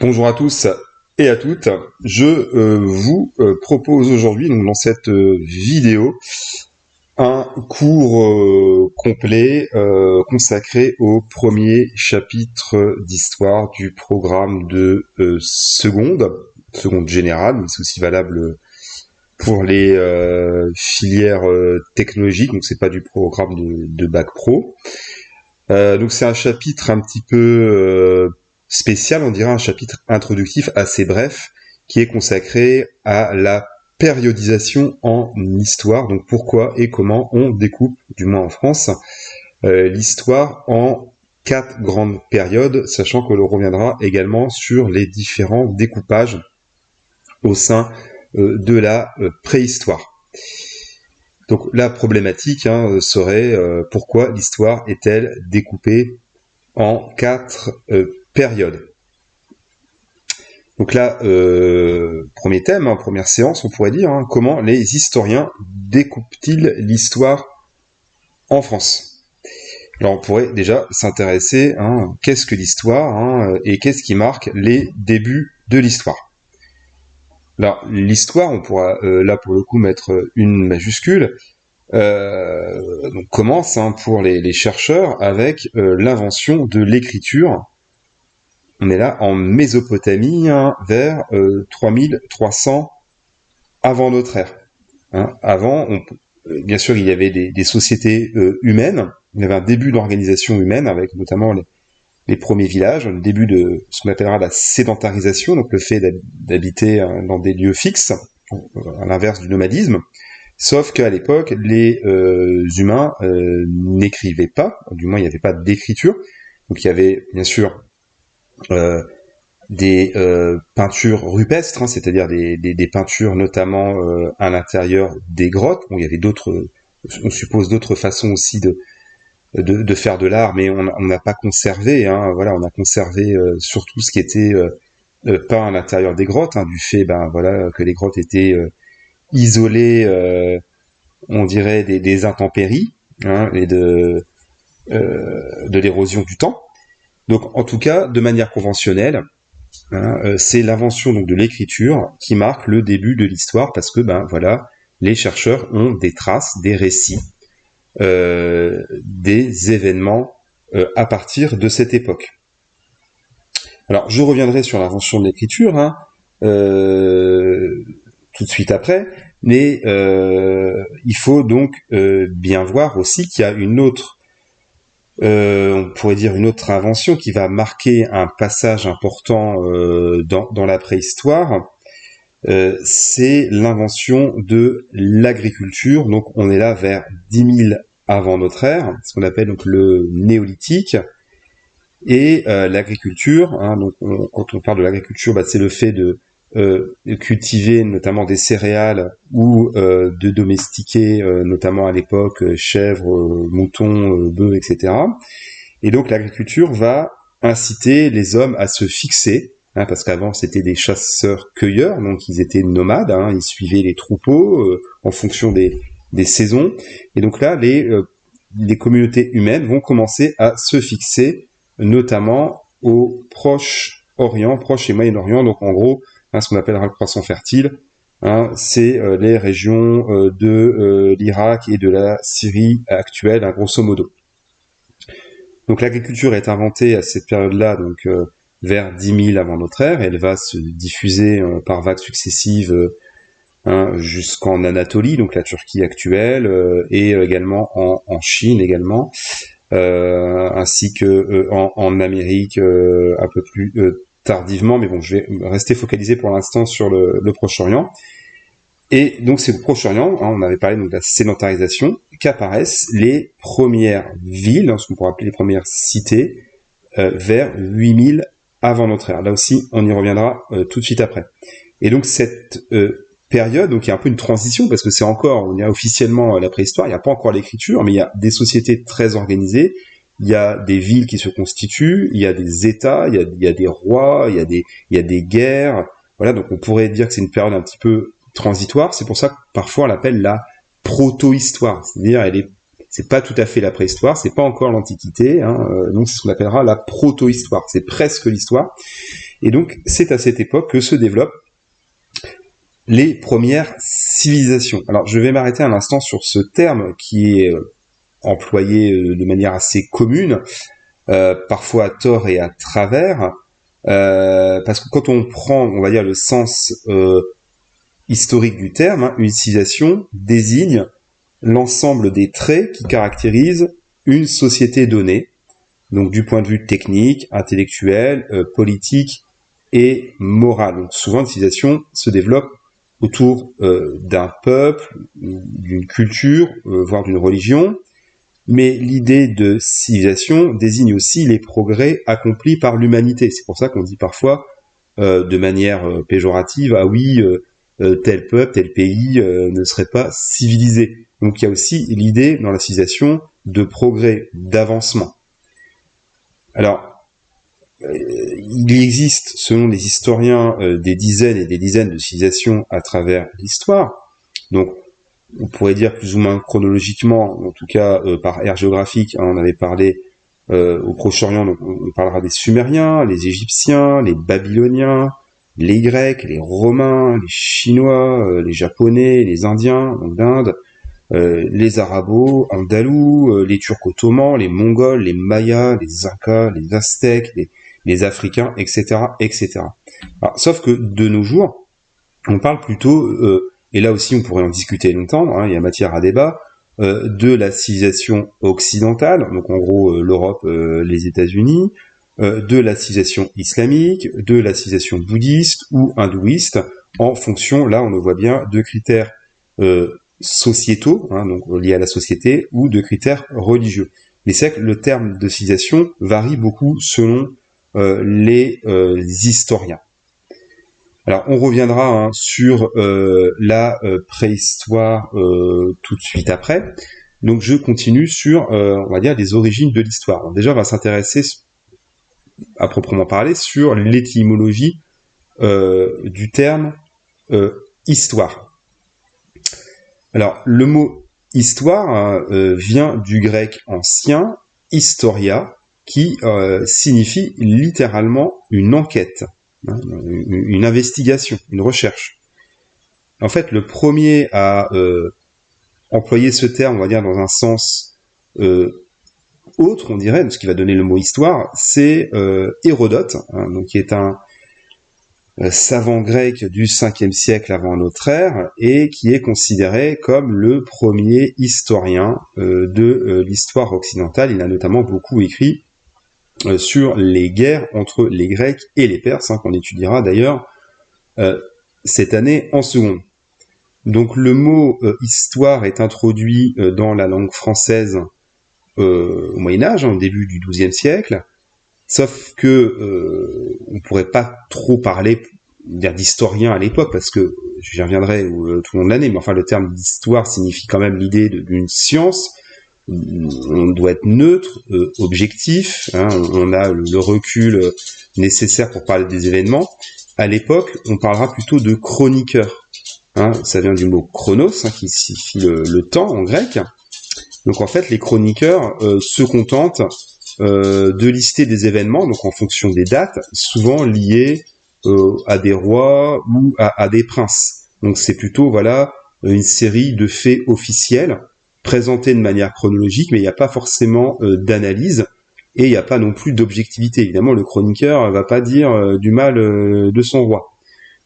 Bonjour à tous et à toutes. Je vous propose aujourd'hui, donc dans cette vidéo, un cours complet consacré au premier chapitre d'histoire du programme de seconde générale, mais c'est aussi valable pour les filières technologiques, donc c'est pas du programme de bac pro. Donc c'est un chapitre un petit peu spécial, on dirait un chapitre introductif assez bref, qui est consacré à la périodisation en histoire, donc pourquoi et comment on découpe, du moins en France, l'histoire en 4 grandes périodes, sachant que l'on reviendra également sur les différents découpages au sein de la préhistoire. Donc la problématique serait pourquoi l'histoire est-elle découpée en 4 périodes. Donc là, premier thème, première séance, on pourrait dire, comment les historiens découpent-ils l'histoire en France? Alors on pourrait déjà s'intéresser, qu'est-ce que l'histoire et qu'est-ce qui marque les débuts de l'histoire. Alors l'histoire, on pourra là pour le coup mettre une majuscule, donc commence pour les chercheurs avec l'invention de l'écriture. On est là en Mésopotamie vers 3300 avant notre ère. Avant, bien sûr, il y avait des sociétés humaines. Il y avait un début d'organisation humaine avec notamment les premiers villages, le début de ce qu'on appellera la sédentarisation, donc le fait d'habiter dans des lieux fixes, à l'inverse du nomadisme. Sauf qu'à l'époque, les humains n'écrivaient pas, du moins il n'y avait pas d'écriture. Donc il y avait bien sûr des peintures rupestres, c'est-à-dire des peintures notamment à l'intérieur des grottes. Bon, il y avait d'autres, on suppose d'autres façons aussi de faire de l'art, mais on n'a pas conservé. Voilà, on a conservé surtout ce qui était peint à l'intérieur des grottes, du fait, que les grottes étaient isolées, on dirait des intempéries et de l'érosion du temps. Donc, en tout cas, de manière conventionnelle, c'est l'invention donc de l'écriture qui marque le début de l'histoire, parce que les chercheurs ont des traces, des récits, des événements à partir de cette époque. Alors, je reviendrai sur l'invention de l'écriture tout de suite après, mais il faut donc bien voir aussi qu'il y a une autre on pourrait dire une autre invention qui va marquer un passage important dans la préhistoire, c'est l'invention de l'agriculture. Donc on est là vers 10 000 avant notre ère, ce qu'on appelle donc le néolithique. Et l'agriculture, donc quand on parle de l'agriculture, c'est le fait de cultiver notamment des céréales ou de domestiquer notamment à l'époque chèvres, moutons, bœufs, etc. Et donc l'agriculture va inciter les hommes à se fixer, parce qu'avant c'était des chasseurs-cueilleurs, donc ils étaient nomades, ils suivaient les troupeaux en fonction des saisons. Et donc là, les communautés humaines vont commencer à se fixer, notamment au Proche-Orient, Proche et Moyen-Orient, donc en gros, ce qu'on appellera le croissant fertile, c'est les régions de l'Irak et de la Syrie actuelle, grosso modo. Donc l'agriculture est inventée à cette période-là, donc vers 10 000 avant notre ère. Elle va se diffuser par vagues successives jusqu'en Anatolie, donc la Turquie actuelle, et également en Chine également, ainsi que en Amérique un peu plus tardivement, mais bon, je vais rester focalisé pour l'instant sur le Proche-Orient. Et donc c'est au Proche-Orient, on avait parlé donc de la sédentarisation, qu'apparaissent les premières villes, ce qu'on pourrait appeler les premières cités, vers 8000 avant notre ère. Là aussi, on y reviendra tout de suite après. Et donc cette période, donc il y a un peu une transition, parce que c'est encore, on dirait officiellement la préhistoire, il n'y a pas encore l'écriture, mais il y a des sociétés très organisées, il y a des villes qui se constituent, il y a des États, il y a des rois, il y a des guerres. Voilà, donc on pourrait dire que c'est une période un petit peu transitoire. C'est pour ça que parfois on l'appelle la proto-histoire. C'est-à-dire, c'est pas tout à fait la préhistoire, c'est pas encore l'Antiquité. Donc c'est ce qu'on appellera la proto-histoire. C'est presque l'histoire. Et donc, c'est à cette époque que se développent les premières civilisations. Alors, je vais m'arrêter un instant sur ce terme qui est employé de manière assez commune, parfois à tort et à travers, parce que quand on prend, on va dire, le sens historique du terme, une civilisation désigne l'ensemble des traits qui caractérisent une société donnée, donc du point de vue technique, intellectuel, politique et moral. Donc souvent, une civilisation se développe autour d'un peuple, d'une culture, voire d'une religion, mais l'idée de civilisation désigne aussi les progrès accomplis par l'humanité. C'est pour ça qu'on dit parfois, de manière péjorative, ah oui, tel peuple, tel pays ne serait pas civilisé. Donc il y a aussi l'idée dans la civilisation de progrès, d'avancement. Alors, il existe, selon les historiens, des dizaines et des dizaines de civilisations à travers l'histoire. Donc, on pourrait dire plus ou moins chronologiquement, en tout cas par ère géographique, on avait parlé au Proche-Orient, donc on parlera des Sumériens, les Égyptiens, les Babyloniens, les Grecs, les Romains, les Chinois, les Japonais, les Indiens, donc d'Inde, les Arabo-Andalous, les Turcs ottomans, les Mongols, les Mayas, les Incas, les Aztèques, les Africains, etc., etc. Alors, sauf que de nos jours, on parle plutôt, et là aussi on pourrait en discuter longtemps, hein, il y a matière à débat, de la civilisation occidentale, donc en gros l'Europe, les États-Unis, de la civilisation islamique, de la civilisation bouddhiste ou hindouiste, en fonction, là on le voit bien, de critères sociétaux, hein, donc liés à la société, ou de critères religieux. Mais c'est vrai que le terme de civilisation varie beaucoup selon les historiens. Alors on reviendra sur la préhistoire tout de suite après. Donc je continue sur, on va dire, les origines de l'histoire. Alors, déjà on va s'intéresser à proprement parler sur l'étymologie du terme histoire. Alors le mot histoire vient du grec ancien historia, qui signifie littéralement une enquête, hein, une investigation, une recherche. En fait, le premier à employer ce terme, on va dire dans un sens autre, on dirait, ce qui va donner le mot histoire, c'est Hérodote, hein, donc qui est un savant grec du 5e siècle avant notre ère, et qui est considéré comme le premier historien de l'histoire occidentale. Il a notamment beaucoup écrit sur les guerres entre les Grecs et les Perses, hein, qu'on étudiera d'ailleurs cette année en seconde. Donc le mot histoire est introduit dans la langue française au Moyen-Âge, hein, au début du XIIe siècle, sauf que on pourrait pas trop parler d'historien à l'époque, parce que j'y reviendrai tout le long de l'année, mais enfin le terme d'histoire signifie quand même l'idée d'une science. On doit être neutre, objectif, hein, on a le recul nécessaire pour parler des événements. À l'époque, on parlera plutôt de chroniqueur. Hein, ça vient du mot chronos, hein, qui signifie le temps en grec. Donc en fait, les chroniqueurs se contentent de lister des événements, donc en fonction des dates, souvent liés à des rois ou à des princes. Donc c'est plutôt, voilà, une série de faits officiels présentés de manière chronologique, mais il n'y a pas forcément d'analyse, et il n'y a pas non plus d'objectivité. Évidemment, le chroniqueur va pas dire du mal de son roi.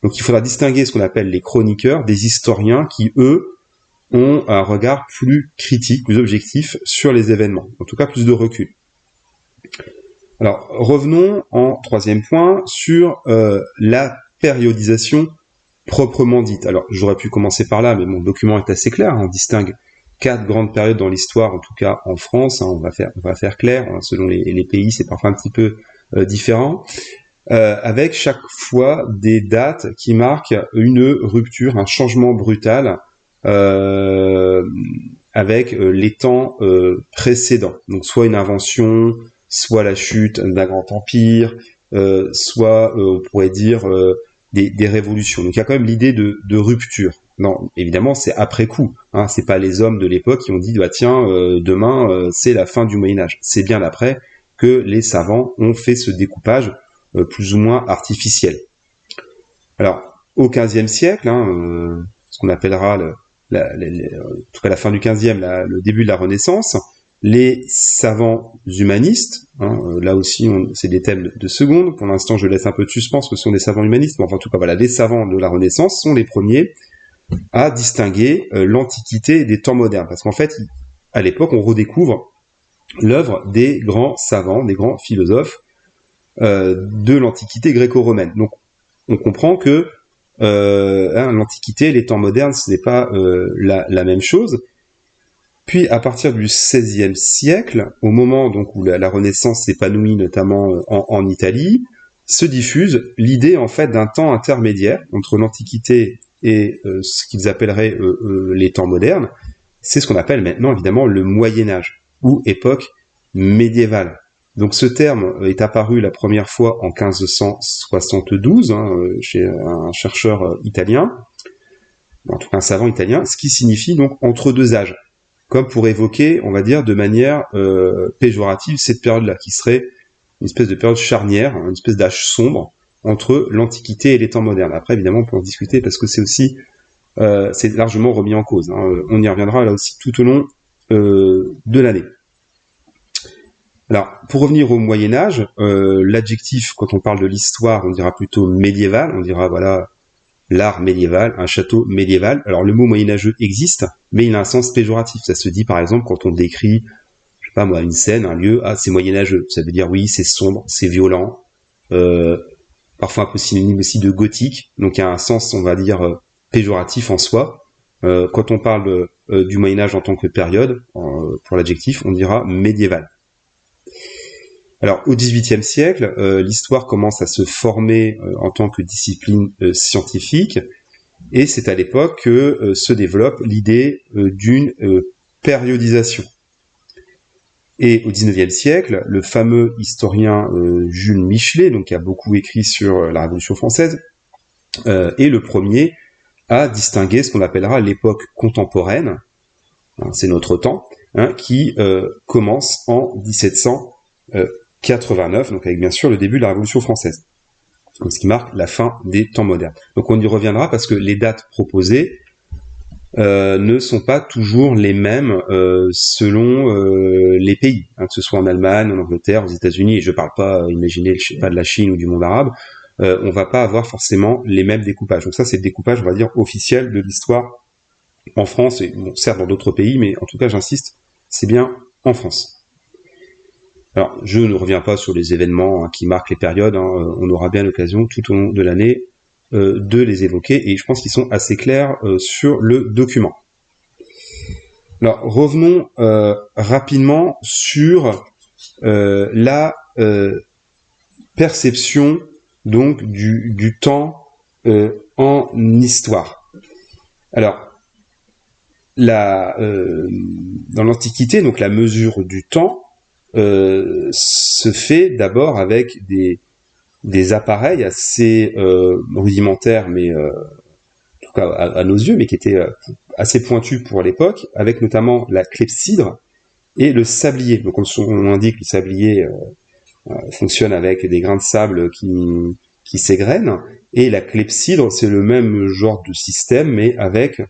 Donc il faudra distinguer ce qu'on appelle les chroniqueurs des historiens qui, eux, ont un regard plus critique, plus objectif sur les événements, en tout cas plus de recul. Alors revenons en troisième point sur la périodisation proprement dite. Alors j'aurais pu commencer par là, mais mon document est assez clair, on distingue 4 grandes périodes dans l'histoire, en tout cas en France, hein, on va faire clair, hein, selon les pays c'est parfois un petit peu différent, avec chaque fois des dates qui marquent une rupture, un changement brutal avec les temps précédents. Donc soit une invention, soit la chute d'un grand empire, soit on pourrait dire des révolutions. Donc il y a quand même l'idée de rupture. Non, évidemment c'est après coup. Hein, c'est pas les hommes de l'époque qui ont dit bah tiens demain c'est la fin du Moyen Âge. C'est bien après que les savants ont fait ce découpage plus ou moins artificielle. Alors, au XVe siècle, ce qu'on appellera en tout cas la fin du XVe, le début de la Renaissance, les savants humanistes, là aussi c'est des thèmes de seconde, pour l'instant je laisse un peu de suspense que ce sont des savants humanistes, mais enfin en tout cas voilà, les savants de la Renaissance sont les premiers à distinguer l'Antiquité des temps modernes, parce qu'en fait, à l'époque, on redécouvre l'œuvre des grands savants, des grands philosophes de l'Antiquité gréco-romaine. Donc on comprend que l'Antiquité, les temps modernes, ce n'est pas la même chose. Puis à partir du XVIe siècle, au moment donc où la Renaissance s'épanouit notamment en Italie, se diffuse l'idée en fait d'un temps intermédiaire entre l'Antiquité et ce qu'ils appelleraient les temps modernes. C'est ce qu'on appelle maintenant évidemment le Moyen Âge ou époque médiévale. Donc ce terme est apparu la première fois en 1572 chez un chercheur italien, en tout cas un savant italien, ce qui signifie donc entre deux âges, comme pour évoquer, on va dire, de manière péjorative cette période-là, qui serait une espèce de période charnière, une espèce d'âge sombre entre l'Antiquité et les temps modernes. Après, évidemment, on peut en discuter parce que c'est aussi, c'est largement remis en cause. On y reviendra là aussi tout au long de l'année. Alors, pour revenir au Moyen-Âge, l'adjectif, quand on parle de l'histoire, on dira plutôt médiéval, on dira, voilà, l'art médiéval, un château médiéval. Alors, le mot moyenâgeux existe, mais il a un sens péjoratif. Ça se dit, par exemple, quand on décrit, je sais pas moi, une scène, un lieu, c'est moyenâgeux. Ça veut dire, oui, c'est sombre, c'est violent, parfois un peu synonyme aussi de gothique. Donc, il y a un sens, on va dire, péjoratif en soi. Quand on parle du Moyen-Âge en tant que période, pour l'adjectif, on dira médiéval. Alors, au XVIIIe siècle, l'histoire commence à se former en tant que discipline scientifique, et c'est à l'époque que se développe l'idée d'une périodisation. Et au XIXe siècle, le fameux historien Jules Michelet, donc qui a beaucoup écrit sur la Révolution française, est le premier à distinguer ce qu'on appellera l'époque contemporaine, c'est notre temps, qui commence en 1789, donc avec bien sûr le début de la Révolution française, donc ce qui marque la fin des temps modernes. Donc on y reviendra parce que les dates proposées ne sont pas toujours les mêmes selon les pays, que ce soit en Allemagne, en Angleterre, aux États-Unis, et je parle pas, imaginez, pas de la Chine ou du monde arabe, on va pas avoir forcément les mêmes découpages. Donc ça, c'est le découpage, on va dire, officiel de l'histoire en France, et bon, certes dans d'autres pays, mais en tout cas, j'insiste, c'est bien en France. Alors, je ne reviens pas sur les événements qui marquent les périodes, on aura bien l'occasion tout au long de l'année de les évoquer, et je pense qu'ils sont assez clairs sur le document. Alors, revenons rapidement sur la perception donc du temps en histoire. Alors, dans l'Antiquité, donc la mesure du temps se fait d'abord avec des appareils assez rudimentaires, mais en tout cas à nos yeux, mais qui étaient assez pointus pour l'époque, avec notamment la clepsydre et le sablier. Donc, comme son nom l'indique, le sablier fonctionne avec des grains de sable qui s'égrènent, et la clepsydre, c'est le même genre de système, mais avec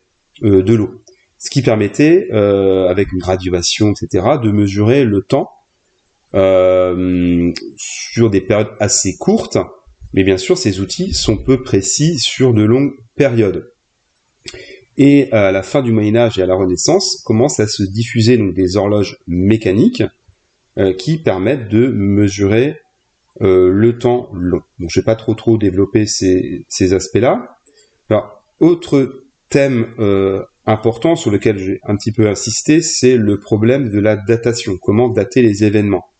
de l'eau. Ce qui permettait, avec une graduation, etc., de mesurer le temps sur des périodes assez courtes, mais bien sûr, ces outils sont peu précis sur de longues périodes. Et à la fin du Moyen-Âge et à la Renaissance, commencent à se diffuser donc des horloges mécaniques qui permettent de mesurer le temps long. Donc, je vais pas trop développer ces aspects-là. Alors, autre thème important sur lequel j'ai un petit peu insisté, c'est le problème de la datation. Comment dater les événements?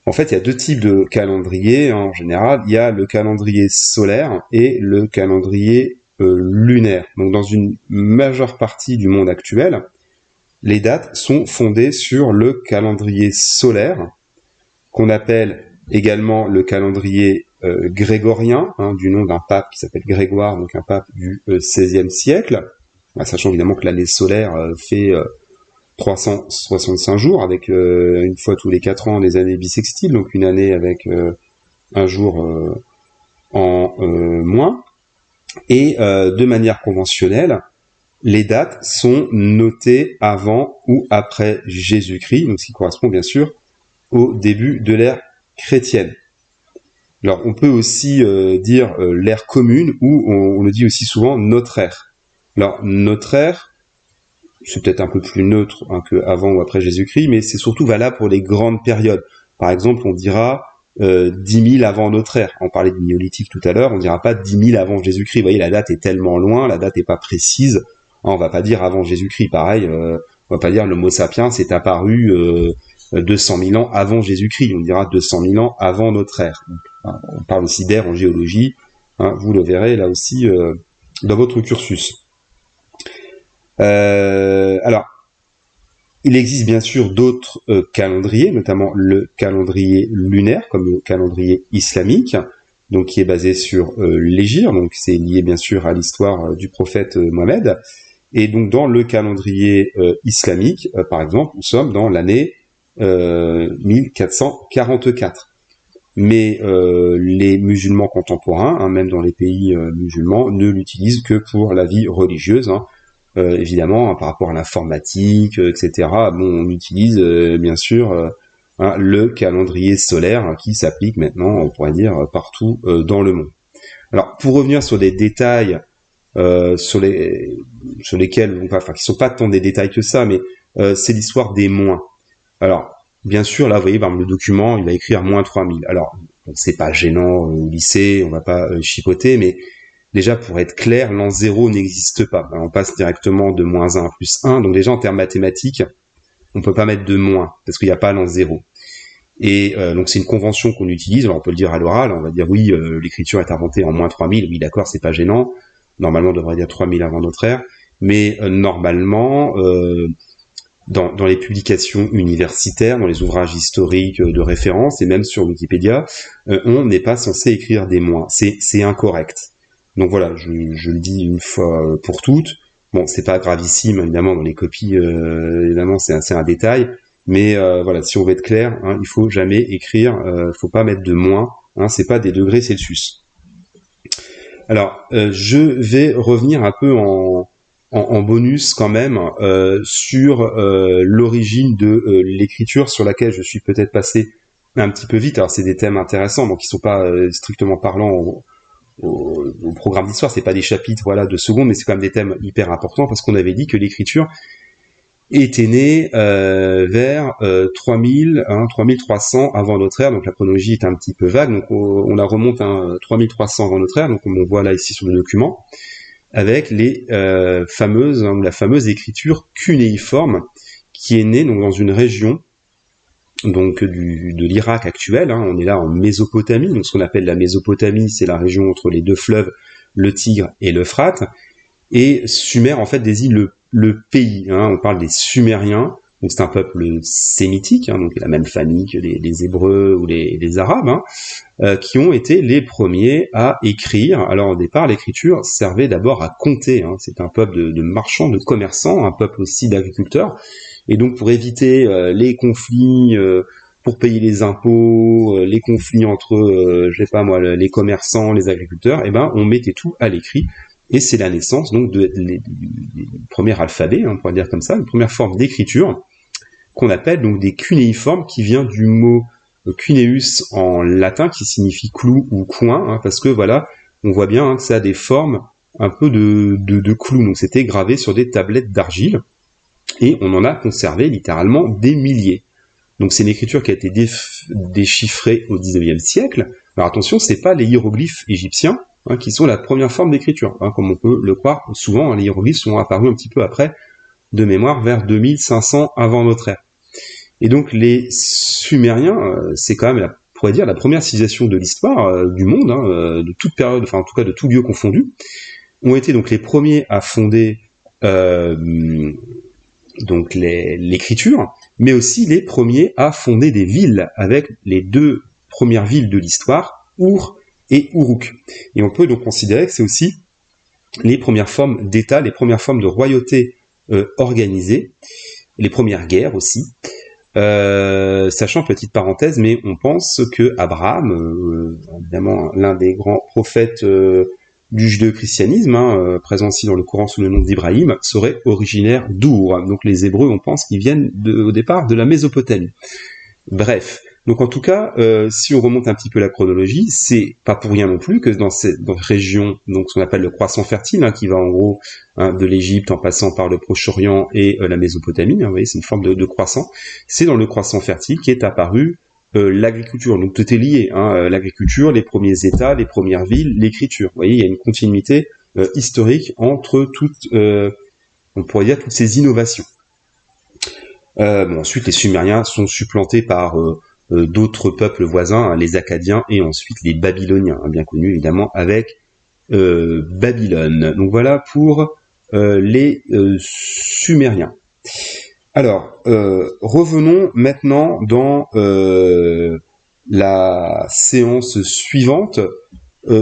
En fait, il y a deux types de calendrier en général. Il y a le calendrier solaire et le calendrier lunaire. Donc, dans une majeure partie du monde actuel, les dates sont fondées sur le calendrier solaire, qu'on appelle également le calendrier grégorien, du nom d'un pape qui s'appelle Grégoire, donc un pape du XVIe siècle, sachant évidemment que l'année solaire fait 365 jours, avec une fois tous les 4 ans les années bissextiles, donc une année avec un jour en moins. Et de manière conventionnelle, les dates sont notées avant ou après Jésus-Christ, donc ce qui correspond bien sûr au début de l'ère chrétienne. Alors on peut aussi dire l'ère commune, ou on le dit aussi souvent notre ère. Alors notre ère, c'est peut-être un peu plus neutre que avant ou après Jésus-Christ, mais c'est surtout valable pour les grandes périodes. Par exemple, on dira 10 000 avant notre ère. On parlait du néolithique tout à l'heure, on dira pas 10 000 avant Jésus-Christ. Vous voyez, la date est tellement loin, la date est pas précise. On va pas dire avant Jésus-Christ. Pareil, on va pas dire l'Homo sapiens est apparu 200 000 ans avant Jésus-Christ. On dira 200 000 ans avant notre ère. Donc, on parle aussi d'ère en géologie. Vous le verrez là aussi dans votre cursus. Alors, il existe bien sûr d'autres calendriers, notamment le calendrier lunaire, comme le calendrier islamique, donc qui est basé sur l'hégire, donc c'est lié bien sûr à l'histoire du prophète Mohammed. Et donc dans le calendrier islamique, par exemple, nous sommes dans l'année 1444. Mais les musulmans contemporains, même dans les pays musulmans, ne l'utilisent que pour la vie religieuse. Évidemment, par rapport à l'informatique, etc. Bon, on utilise bien sûr le calendrier solaire qui s'applique maintenant, on pourrait dire, partout dans le monde. Alors, pour revenir sur des détails sur lesquels, enfin, qui sont pas tant des détails que ça, mais c'est l'histoire des moins. Alors, bien sûr, là, vous voyez, par exemple, le document, il va écrire moins 3000. Alors, bon, c'est pas gênant au lycée, on va pas chipoter, mais déjà, pour être clair, l'an 0 n'existe pas. On passe directement de moins 1 à plus 1. Donc déjà, en termes mathématiques, on peut pas mettre de moins, parce qu'il n'y a pas l'an 0. Et donc c'est une convention qu'on utilise. Alors on peut le dire à l'oral, on va dire oui, l'écriture est inventée en moins 3000. Oui, d'accord, c'est pas gênant. Normalement, on devrait dire 3000 avant notre ère. Mais normalement, dans les publications universitaires, dans les ouvrages historiques de référence, et même sur Wikipédia, on n'est pas censé écrire des moins. C'est incorrect. Donc voilà, je le dis une fois pour toutes. Bon, c'est pas gravissime, évidemment, dans les copies, évidemment, c'est un détail. Mais voilà, si on veut être clair, il faut jamais écrire, faut pas mettre de moins, c'est pas des degrés Celsius. Alors, je vais revenir un peu en bonus quand même sur l'origine de l'écriture, sur laquelle je suis peut-être passé un petit peu vite. Alors, c'est des thèmes intéressants, donc qui sont pas strictement parlant au programme d'histoire, c'est pas des chapitres de secondes, mais c'est quand même des thèmes hyper importants, parce qu'on avait dit que l'écriture était née vers 3000, 3300 avant notre ère, donc la chronologie est un petit peu vague, donc on la remonte à 3300 avant notre ère, donc on voit là ici sur le document, avec les la fameuse écriture cunéiforme, qui est née donc dans une région donc de l'Irak actuel, on est là en Mésopotamie, donc ce qu'on appelle la Mésopotamie, c'est la région entre les deux fleuves, le Tigre et l'Euphrate, et Sumer en fait désigne le pays, on parle des Sumériens, donc c'est un peuple sémitique, donc la même famille que les Hébreux ou les Arabes, qui ont été les premiers à écrire. Alors au départ, l'écriture servait d'abord à compter, c'est un peuple de marchands, de commerçants, un peuple aussi d'agriculteurs, et donc pour éviter les conflits, pour payer les impôts, les conflits entre, les commerçants, les agriculteurs, on mettait tout à l'écrit. Et c'est la naissance donc du premier alphabet, on pourrait dire comme ça, une première forme d'écriture qu'on appelle donc des cunéiformes, qui vient du mot cuneus en latin, qui signifie clou ou coin, parce que voilà, on voit bien que ça a des formes un peu de clous. Donc c'était gravé sur des tablettes d'argile, et on en a conservé littéralement des milliers. Donc c'est une écriture qui a été déchiffrée au XIXe siècle. Alors attention, c'est pas les hiéroglyphes égyptiens qui sont la première forme d'écriture, comme on peut le croire souvent. Les hiéroglyphes sont apparus un petit peu après, de mémoire, vers 2500 avant notre ère. Et donc les Sumériens, c'est quand même, on pourrait dire, la première civilisation de l'histoire du monde, de toute période, enfin en tout cas de tout lieu confondu, ont été donc les premiers à fonder donc l'écriture, mais aussi les premiers à fonder des villes, avec les deux premières villes de l'histoire, Our et Uruk. Et on peut donc considérer que c'est aussi les premières formes d'État, les premières formes de royauté organisée, les premières guerres aussi. Sachant, petite parenthèse, mais on pense que Abraham, évidemment l'un des grands prophètes du judéo-christianisme, présent aussi dans le Coran sous le nom d'Ibrahim, serait originaire d'Our. Donc les Hébreux, on pense qu'ils viennent au départ de la Mésopotamie. Bref, donc en tout cas, si on remonte un petit peu la chronologie, c'est pas pour rien non plus que dans cette région, donc ce qu'on appelle le croissant fertile, qui va en gros de l'Égypte en passant par le Proche-Orient et la Mésopotamie, vous voyez, c'est une forme de croissant. C'est dans le croissant fertile qu'est apparue l'agriculture. Donc tout est lié, l'agriculture, les premiers États, les premières villes, l'écriture. Vous voyez, il y a une continuité historique entre toutes, on pourrait dire, toutes ces innovations. Ensuite, les Sumériens sont supplantés par d'autres peuples voisins, les Akkadiens et ensuite les Babyloniens, bien connus évidemment avec Babylone. Donc voilà pour les Sumériens. Alors, revenons maintenant dans la séance suivante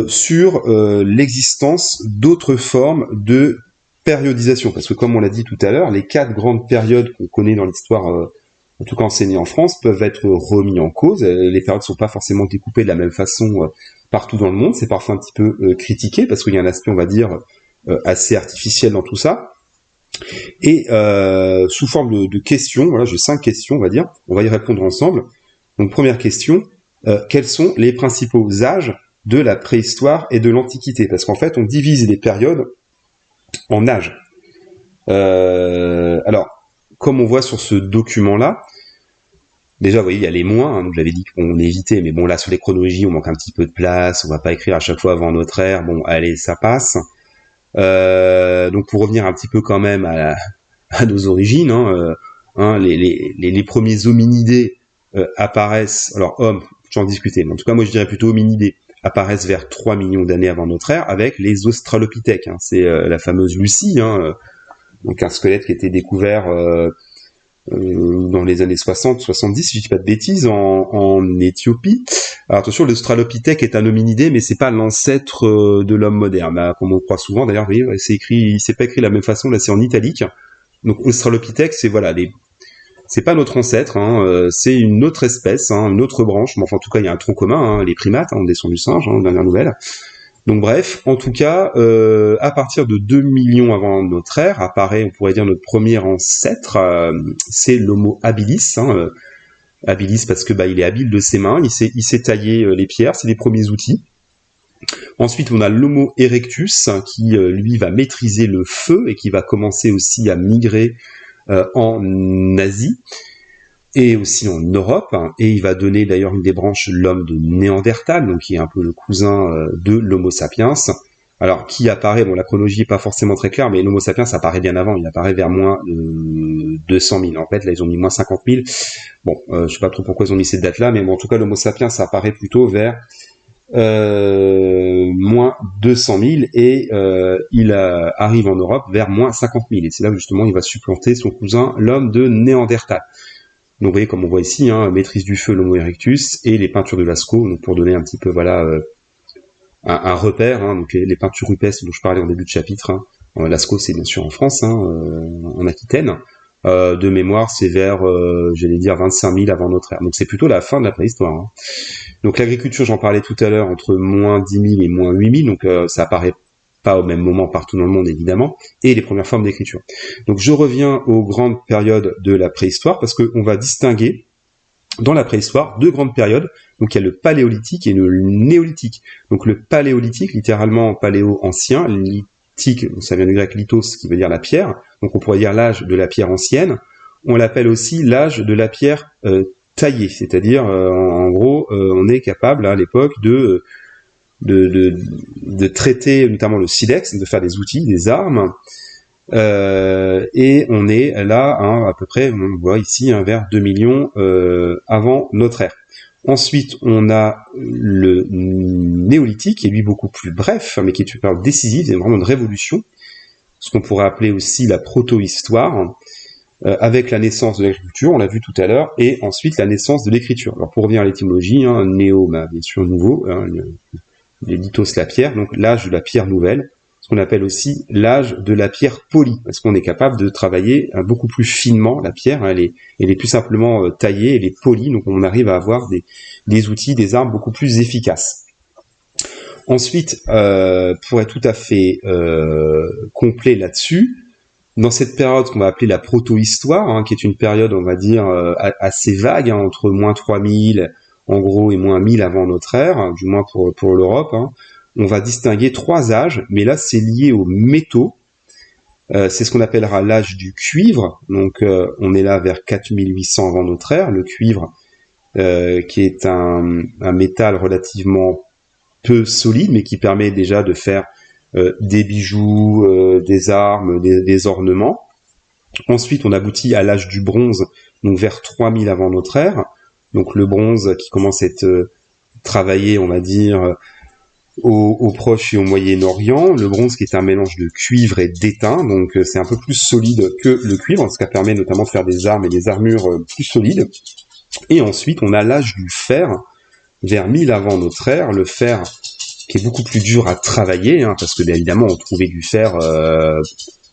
sur l'existence d'autres formes de périodisation, parce que comme on l'a dit tout à l'heure, les 4 grandes périodes qu'on connaît dans l'histoire, en tout cas enseignées en France, peuvent être remis en cause. Les périodes ne sont pas forcément découpées de la même façon partout dans le monde, c'est parfois un petit peu critiqué, parce qu'il y a un aspect, on va dire, assez artificiel dans tout ça. Et sous forme de questions, voilà, j'ai 5 questions, on va dire, on va y répondre ensemble. Donc première question, quels sont les principaux âges de la préhistoire et de l'Antiquité? Parce qu'en fait, on divise les périodes en âge. Alors, comme on voit sur ce document-là, déjà, vous voyez, il y a les moins, donc j'avais dit qu'on évitait, mais bon, là, sur les chronologies, on manque un petit peu de place, on va pas écrire à chaque fois avant notre ère, bon, allez, ça passe. Donc, pour revenir un petit peu quand même à nos origines, les premiers hominidés apparaissent, alors hommes, j'en discutais, mais en tout cas, moi, je dirais plutôt hominidés, apparaissent vers 3 millions d'années avant notre ère avec les Australopithèques. C'est la fameuse Lucie, donc un squelette qui a été découvert dans les années 60-70, si je dis pas de bêtises, en Éthiopie. Alors attention, l'Australopithèque est un hominidé, mais c'est pas l'ancêtre de l'homme moderne, là, comme on croit souvent. D'ailleurs, vous voyez, c'est pas écrit de la même façon, là c'est en italique. Donc Australopithèque, c'est voilà, c'est pas notre ancêtre, c'est une autre espèce, une autre branche, mais enfin en tout cas il y a un tronc commun, les primates, on descend du singe, dernière nouvelle. Donc bref, en tout cas, à partir de 2 millions avant notre ère, apparaît, on pourrait dire, notre premier ancêtre, c'est l'Homo habilis, habilis parce que il est habile de ses mains, il sait tailler les pierres, c'est les premiers outils. Ensuite, on a l'Homo erectus, qui lui va maîtriser le feu et qui va commencer aussi à migrer en Asie et aussi en Europe, et il va donner d'ailleurs une des branches l'homme de Néandertal, donc qui est un peu le cousin de l'Homo sapiens. Alors qui apparaît, bon la chronologie est pas forcément très claire, mais l'Homo sapiens apparaît bien avant, il apparaît vers moins 200 000. En fait, là ils ont mis moins 50 000. Bon, je sais pas trop pourquoi ils ont mis cette date-là, mais bon en tout cas l'Homo sapiens apparaît plutôt vers moins 200 000 et il arrive en Europe vers moins 50 000 et c'est là où justement il va supplanter son cousin l'homme de Néandertal. Donc vous voyez comme on voit ici, maîtrise du feu l'Homo erectus et les peintures de Lascaux, donc pour donner un petit peu un repère, donc les peintures rupestres dont je parlais en début de chapitre. Lascaux c'est bien sûr en France, en Aquitaine. De mémoire c'est vers j'allais dire 25 000 avant notre ère. Donc c'est plutôt la fin de la préhistoire. Donc l'agriculture, j'en parlais tout à l'heure, entre moins 10 000 et moins 8 000, donc ça apparaît pas au même moment partout dans le monde évidemment, et les premières formes d'écriture. Donc je reviens aux grandes périodes de la préhistoire, parce qu'on va distinguer dans la préhistoire 2 grandes périodes, donc il y a le paléolithique et le néolithique. Donc le paléolithique, littéralement paléo ancien, lithique, ça vient du grec lithos qui veut dire la pierre, donc on pourrait dire l'âge de la pierre ancienne, on l'appelle aussi l'âge de la pierre taillée, c'est-à-dire en gros on est capable à l'époque de traiter notamment le silex, de faire des outils, des armes, et on est là à peu près, on voit ici vers 2 millions avant notre ère. Ensuite, on a le néolithique, qui est lui beaucoup plus bref, mais qui est une période décisive, c'est vraiment une révolution, ce qu'on pourrait appeler aussi la proto-histoire, avec la naissance de l'agriculture, on l'a vu tout à l'heure, et ensuite la naissance de l'écriture. Alors pour revenir à l'étymologie, néo, bien sûr nouveau, les lithos la pierre, donc l'âge de la pierre nouvelle, ce qu'on appelle aussi l'âge de la pierre polie, parce qu'on est capable de travailler beaucoup plus finement la pierre, hein, elle est plus simplement taillée, elle est polie, donc on arrive à avoir des outils, des armes beaucoup plus efficaces. Ensuite, pour être tout à fait complet là-dessus, dans cette période qu'on va appeler la proto-histoire, hein, qui est une période, on va dire, assez vague, hein, entre moins 3000 en gros et moins 1000 avant notre ère, du moins pour l'Europe, hein, on va distinguer 3 âges, mais là c'est lié aux métaux. C'est ce qu'on appellera l'âge du cuivre, donc on est là vers 4800 avant notre ère, le cuivre qui est un métal relativement peu solide, mais qui permet déjà de faire des bijoux, des armes, des ornements. Ensuite, on aboutit à l'âge du bronze, donc vers 3000 avant notre ère. Donc le bronze qui commence à être travaillé, on va dire, au Proche et au Moyen-Orient. Le bronze qui est un mélange de cuivre et d'étain, donc c'est un peu plus solide que le cuivre, ce qui permet notamment de faire des armes et des armures plus solides. Et ensuite, on a l'âge du fer, vers 1000 avant notre ère, le fer qui est beaucoup plus dur à travailler, hein, parce que bien évidemment on trouvait du fer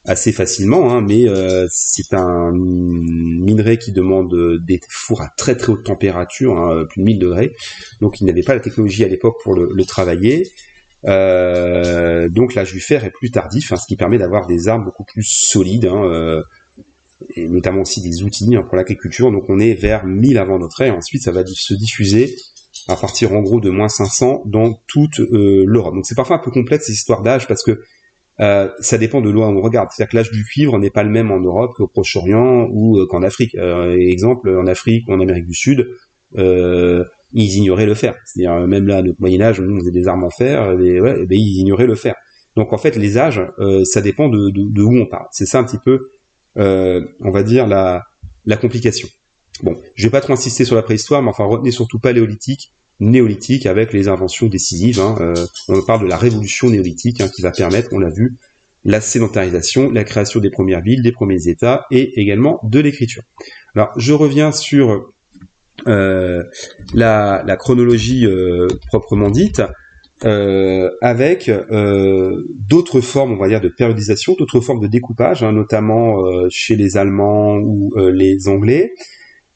assez facilement, hein, mais c'est un minerai qui demande des fours à très très haute température, hein, plus de 1000 degrés, donc il n'avait pas la technologie à l'époque pour le travailler. Donc l'âge du fer est plus tardif, hein, ce qui permet d'avoir des armes beaucoup plus solides, hein, et notamment aussi des outils, hein, pour l'agriculture. Donc on est vers 1000 avant notre ère, et ensuite ça va se diffuser à partir en gros de moins 500 dans toute l'Europe. Donc c'est parfois un peu complexe ces histoires d'âge, parce que ça dépend de l'où on regarde. C'est-à-dire que l'âge du cuivre n'est pas le même en Europe qu'au Proche-Orient ou qu'en Afrique. Exemple, en Afrique ou en Amérique du Sud, ils ignoraient le fer. C'est-à-dire même là, à notre Moyen-Âge, on faisait des armes en fer, et ils ignoraient le fer. Donc en fait, les âges, ça dépend de où on parle. C'est ça un petit peu, on va dire, la complication. Bon, je vais pas trop insister sur la préhistoire, mais enfin retenez surtout paléolithique, néolithique, avec les inventions décisives. Hein. On parle de la révolution néolithique, hein, qui va permettre, on l'a vu, la sédentarisation, la création des premières villes, des premiers États, et également de l'écriture. Alors, je reviens sur la chronologie proprement dite, avec d'autres formes, on va dire, de périodisation, d'autres formes de découpage, hein, notamment chez les Allemands ou les Anglais,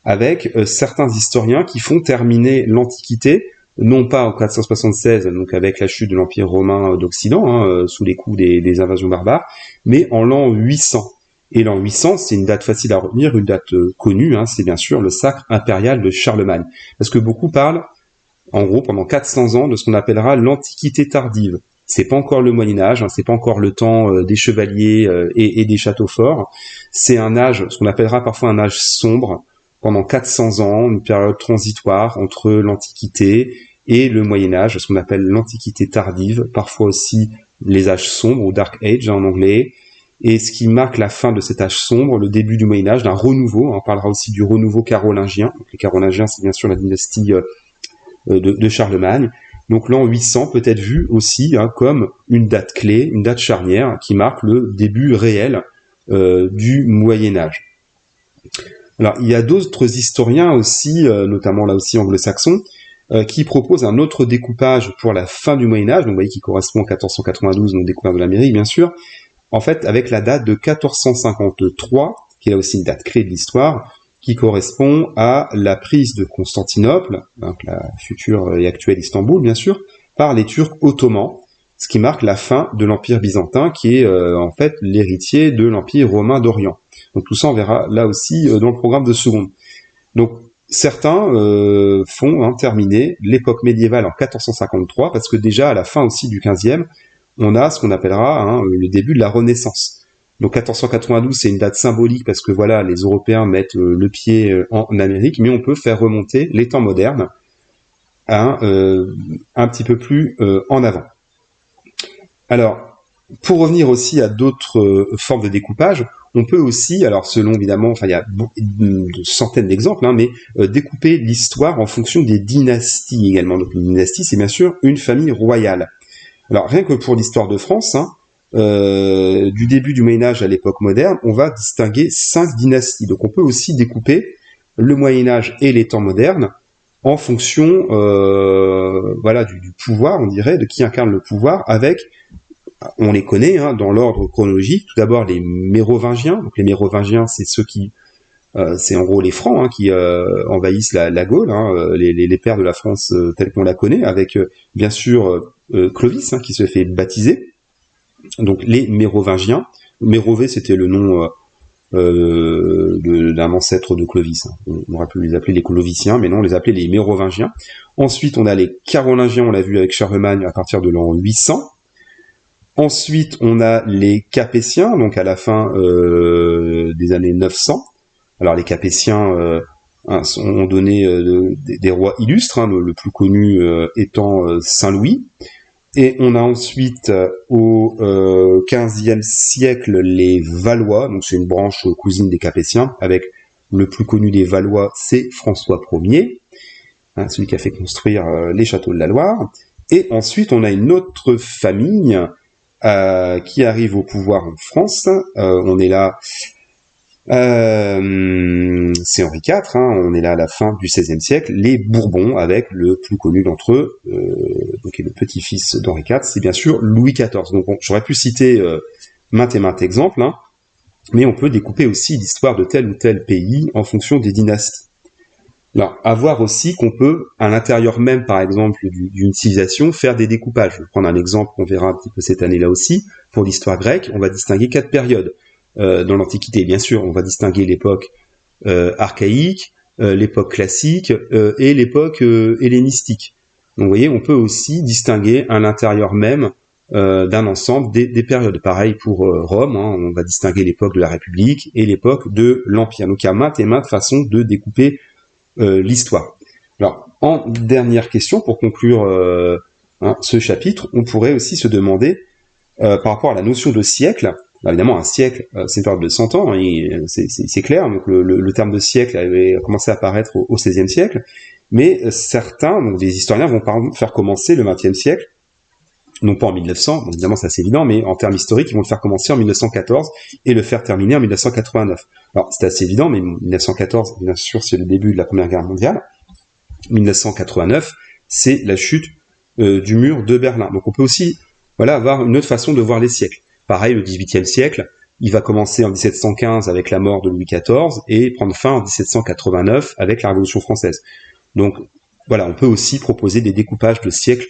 avec certains historiens qui font terminer l'Antiquité, non pas en 476, donc avec la chute de l'Empire romain d'Occident, hein, sous les coups des invasions barbares, mais en l'an 800. Et l'an 800, c'est une date facile à retenir, une date connue, hein, c'est bien sûr le sacre impérial de Charlemagne. Parce que beaucoup parlent, en gros, pendant 400 ans, de ce qu'on appellera l'Antiquité tardive. C'est pas encore le Moyen-Âge, hein, c'est pas encore le temps des chevaliers et des châteaux forts. C'est un âge, ce qu'on appellera parfois un âge sombre, pendant 400 ans, une période transitoire entre l'Antiquité et le Moyen-Âge, ce qu'on appelle l'Antiquité tardive, parfois aussi les âges sombres, ou Dark Age en anglais, et ce qui marque la fin de cet âge sombre, le début du Moyen-Âge, d'un renouveau. On parlera aussi du renouveau carolingien. Donc, les Carolingiens, c'est bien sûr la dynastie de Charlemagne. Donc l'an 800 peut être vu aussi, hein, comme une date clé, une date charnière, qui marque le début réel du Moyen-Âge. Alors, il y a d'autres historiens aussi, notamment là aussi anglo-saxons, qui proposent un autre découpage pour la fin du Moyen-Âge, donc vous voyez qui correspond à 1492, donc découverte de l'Amérique, bien sûr, en fait, avec la date de 1453, qui est là aussi une date clé de l'histoire, qui correspond à la prise de Constantinople, donc la future et actuelle Istanbul, bien sûr, par les Turcs ottomans, ce qui marque la fin de l'Empire byzantin, qui est en fait l'héritier de l'Empire romain d'Orient. Donc tout ça, on verra là aussi dans le programme de seconde. Donc certains font terminer l'époque médiévale en 1453, parce que déjà à la fin aussi du 15e, on a ce qu'on appellera le début de la Renaissance. Donc 1492, c'est une date symbolique parce que voilà, les Européens mettent le pied en Amérique, mais on peut faire remonter les temps modernes à un petit peu plus en avant. Alors, pour revenir aussi à d'autres formes de découpage, on peut aussi, alors selon évidemment, enfin il y a de centaines d'exemples, mais découper l'histoire en fonction des dynasties également. Donc une dynastie, c'est bien sûr une famille royale. Alors rien que pour l'histoire de France, du début du Moyen-Âge à l'époque moderne, on va distinguer 5 dynasties. Donc on peut aussi découper le Moyen-Âge et les temps modernes en fonction du pouvoir, on dirait, de qui incarne le pouvoir, avec on les connaît dans l'ordre chronologique. Tout d'abord les Mérovingiens. Donc les Mérovingiens, c'est ceux qui c'est en gros les Francs qui envahissent la Gaule, les pères de la France telle qu'on la connaît, avec bien sûr Clovis qui se fait baptiser. Donc les Mérovingiens. Mérové, c'était le nom d'un ancêtre de Clovis. On aurait pu les appeler les Cloviciens, mais non, on les appelait les Mérovingiens. Ensuite, on a les Carolingiens, on l'a vu avec Charlemagne à partir de l'an 800. Ensuite, on a les Capétiens, donc à la fin des années 900. Alors les Capétiens ont donné des rois illustres, le plus connu étant Saint-Louis. Et on a ensuite au XVe siècle les Valois, donc c'est une branche cousine des Capétiens, avec le plus connu des Valois, c'est François Ier, celui qui a fait construire les châteaux de la Loire. Et ensuite on a une autre famille qui arrive au pouvoir en France. On est là, c'est Henri IV, on est là à la fin du XVIe siècle, les Bourbons, avec le plus connu d'entre eux, qui est le petit-fils d'Henri IV, c'est bien sûr Louis XIV. Donc j'aurais pu citer maintes et maintes exemples, mais on peut découper aussi l'histoire de tel ou tel pays en fonction des dynasties. Alors, à voir aussi qu'on peut, à l'intérieur même, par exemple, d'une civilisation, faire des découpages. Je vais prendre un exemple qu'on verra un petit peu cette année-là aussi. Pour l'histoire grecque, on va distinguer 4 périodes. Dans l'Antiquité, bien sûr, on va distinguer l'époque archaïque, l'époque classique et l'époque hellénistique. Donc, vous voyez, on peut aussi distinguer à l'intérieur même d'un ensemble des périodes. Pareil pour Rome, on va distinguer l'époque de la République et l'époque de l'Empire. Donc, il y a maintes et maintes façons de découper l'histoire. Alors, en dernière question, pour conclure ce chapitre, on pourrait aussi se demander, par rapport à la notion de siècle, évidemment, un siècle, c'est une période de 100 ans, c'est clair, donc le terme de siècle avait commencé à apparaître au XVIe siècle, mais certains, donc des historiens, vont par exemple faire commencer le XXe siècle, non pas en 1900, donc évidemment c'est assez évident, mais en termes historiques, ils vont le faire commencer en 1914 et le faire terminer en 1989. Alors c'est assez évident, mais 1914, bien sûr, c'est le début de la Première Guerre mondiale. 1989, c'est la chute du mur de Berlin. Donc on peut aussi avoir une autre façon de voir les siècles. Pareil, le XVIIIe siècle, il va commencer en 1715 avec la mort de Louis XIV et prendre fin en 1789 avec la Révolution française. Donc voilà, on peut aussi proposer des découpages de siècles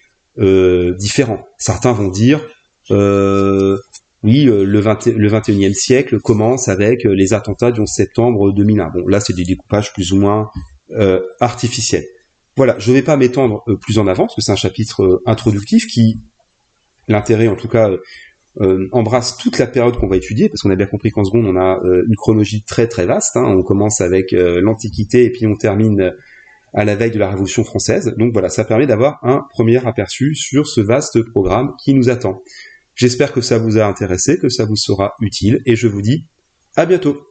différents. Certains vont dire oui, le 21e siècle commence avec les attentats du 11 septembre 2001. Bon, là, c'est des découpages plus ou moins artificiels. Voilà, je ne vais pas m'étendre plus en avant, parce que c'est un chapitre introductif qui, l'intérêt en tout cas, embrasse toute la période qu'on va étudier, parce qu'on a bien compris qu'en seconde, on a une chronologie très très vaste. On commence avec l'Antiquité et puis on termine à la veille de la Révolution française. Donc voilà, ça permet d'avoir un premier aperçu sur ce vaste programme qui nous attend. J'espère que ça vous a intéressé, que ça vous sera utile, et je vous dis à bientôt.